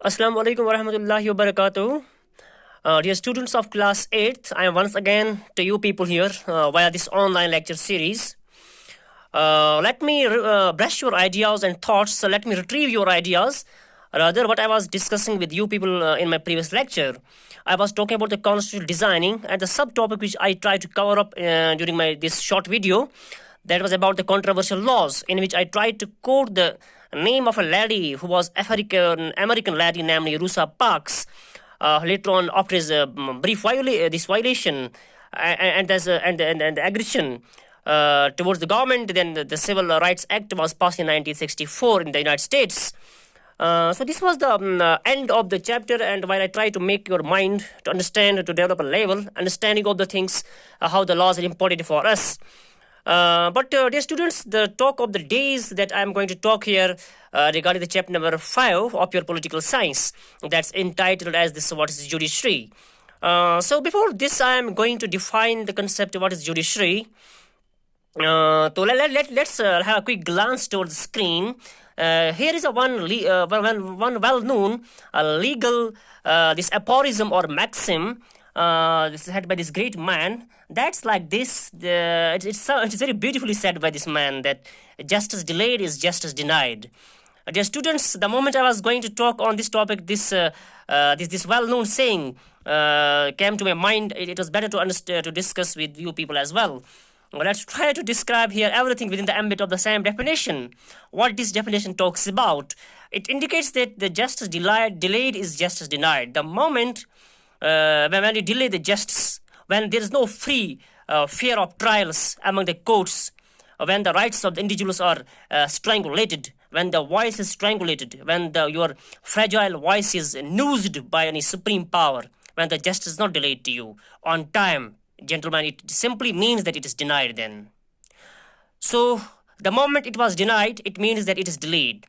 Assalamu alaikum wa rahmatullahi wa barakatuh. Dear students of class 8th, I am once again to you people here via this online lecture series. Let me brush your ideas and thoughts. So let me retrieve your ideas. Rather, what I was discussing with you people in my previous lecture, I was talking about the constitutional designing and the subtopic which I tried to cover up during this short video. That was about the controversial laws, in which I tried to quote the name of a lady who was American lady, namely Rosa Parks. Later on, after his brief violation and the aggression towards the government, then the Civil Rights Act was passed in 1964 in the United States. So this was the end of the chapter, and while I try to make your mind to understand, to develop a level understanding of the things, how the laws are important for us. But dear students, the talk of the days that I'm going to talk here regarding the chapter number 5 of your political science, that's entitled as this, what is judiciary. So before this, I'm going to define the concept of what is judiciary. So let's have a quick glance towards the screen. Here is one well-known legal this aphorism or maxim. This is said by this great man. That's like this. It's very beautifully said by this man that justice delayed is justice denied. Dear students, the moment I was going to talk on this topic, this well-known saying came to my mind. It was better to discuss with you people as well. Let's try to describe here everything within the ambit of the same definition. What this definition talks about, it indicates that the justice delayed is justice denied. The moment when you delay the justice, when there is no free fear of trials among the courts, when the rights of the individuals are strangulated, when the voice is strangulated, when your fragile voice is noosed by any supreme power, when the justice is not delayed to you on time, gentlemen, it simply means that it is denied then. So the moment it was denied, it means that it is delayed.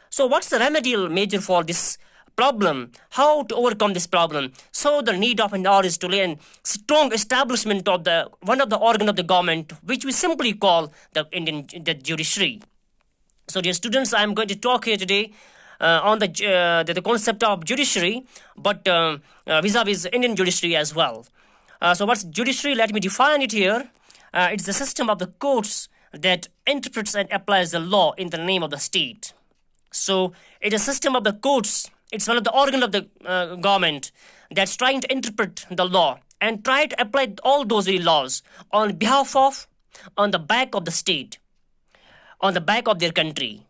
So what's the remedial measure for this problem? How to overcome this problem? So the need of an hour is to lay a strong establishment of one of the organ of the government, which we simply call the judiciary. So dear students, I am going to talk here today on the concept of judiciary, but vis-a-vis Indian judiciary as well. So what's judiciary? Let me define it here. It's the system of the courts that interprets and applies the law in the name of the state. So it's a system of the courts. It's one of the organs of the government that's trying to interpret the law and try to apply all those very laws on behalf of, on the back of the state, on the back of their country.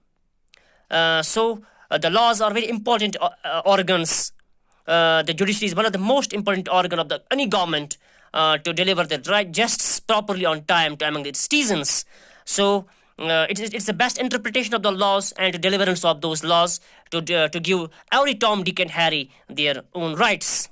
So the laws are very important organs. The judiciary is one of the most important organ of any government to deliver the right justice properly on time to among its citizens. So it's the best interpretation of the laws and the deliverance of those laws to give every Tom, Dick and Harry their own rights.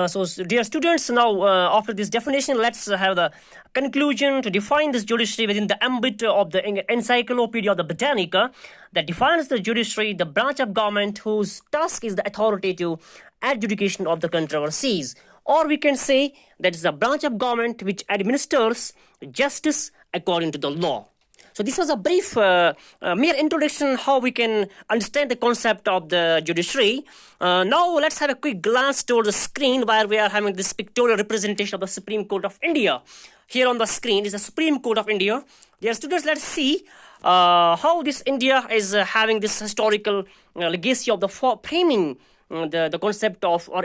So dear students, now after this definition, let's have the conclusion to define this judiciary within the ambit of the Encyclopedia of the Britannica that defines the judiciary, the branch of government whose task is the authoritative adjudication of the controversies. Or we can say that is a branch of government which administers justice according to the law. So this was a brief mere introduction how we can understand the concept of the judiciary. Now let's have a quick glance toward the screen where we are having this pictorial representation of the Supreme Court of India. Here on the screen is the Supreme Court of India. Dear students, let's see how this India is having this historical legacy of the framing the concept of or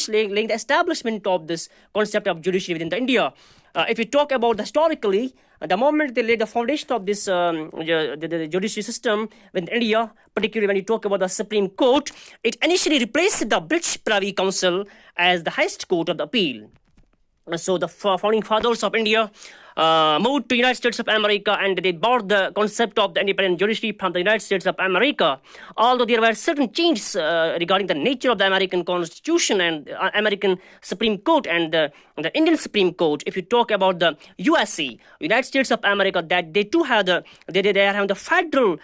laying the establishment of this concept of judiciary within the India. If we talk about historically, the moment they laid the foundation of this the judiciary system within India, particularly when you talk about the Supreme Court, it initially replaced the British Privy Council as the highest court of the appeal. So the founding fathers of India moved to United States of America and they brought the concept of the independent judiciary from the United States of America. Although there were certain changes regarding the nature of the American Constitution and American Supreme Court and the Indian Supreme Court. If you talk about the USA, United States of America, that they too have they are having the federal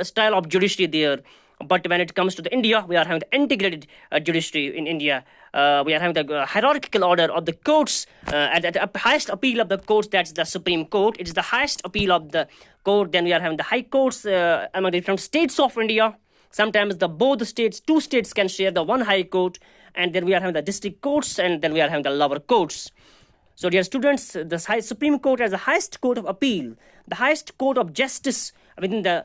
style of judiciary there. But when it comes to the India, we are having the integrated judiciary in India. We are having the hierarchical order of the courts. At the highest appeal of the courts, that's the Supreme Court. It is the highest appeal of the court. Then we are having the high courts among the different states of India. Sometimes both states, two states can share the one high court. And then we are having the district courts, and then we are having the lower courts. So, dear students, the Supreme Court as the highest court of appeal, the highest court of justice within the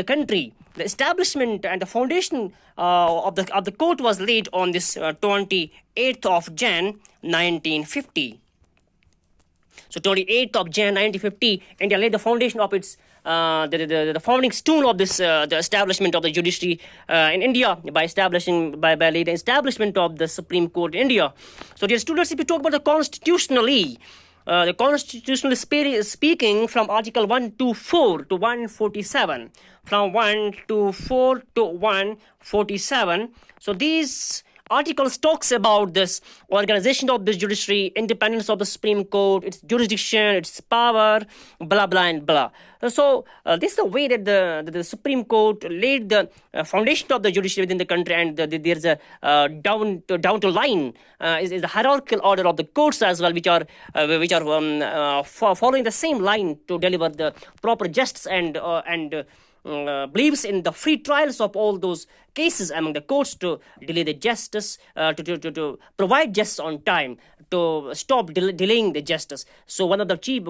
country. The establishment and the foundation of the court was laid on this 28th of Jan 1950. So 28th of Jan 1950, India laid the foundation of its the founding stone of this the establishment of the judiciary in India by laying the establishment of the Supreme Court in India. So, dear students, if you talk about the constitutionally, speaking, from Article 124 to 147, from 124 to 147. So these articles talks about this organization of the judiciary, independence of the Supreme Court, its jurisdiction, its power, blah blah and blah. So this is the way that the Supreme Court laid the foundation of the judiciary within the country, and there's a down to line is the hierarchical order of the courts as well, which are following the same line to deliver the proper justice and believes in the free trials of all those cases among the courts to delay the justice, to provide justice on time, to stop delaying the justice. So one of the chief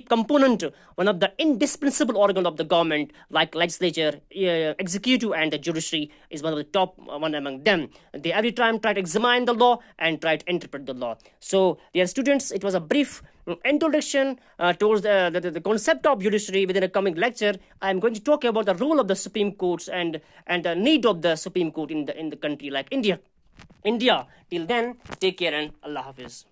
component, one of the indispensable organ of the government, like legislature, executive, and the judiciary, is one of the top one among them. They every time try to examine the law and try to interpret the law. So, dear students, it was a brief introduction towards the concept of judiciary. Within a coming lecture, I am going to talk about the role of the Supreme Courts and the need of the Supreme Court in the country like India. Till then, take care and Allah Hafiz.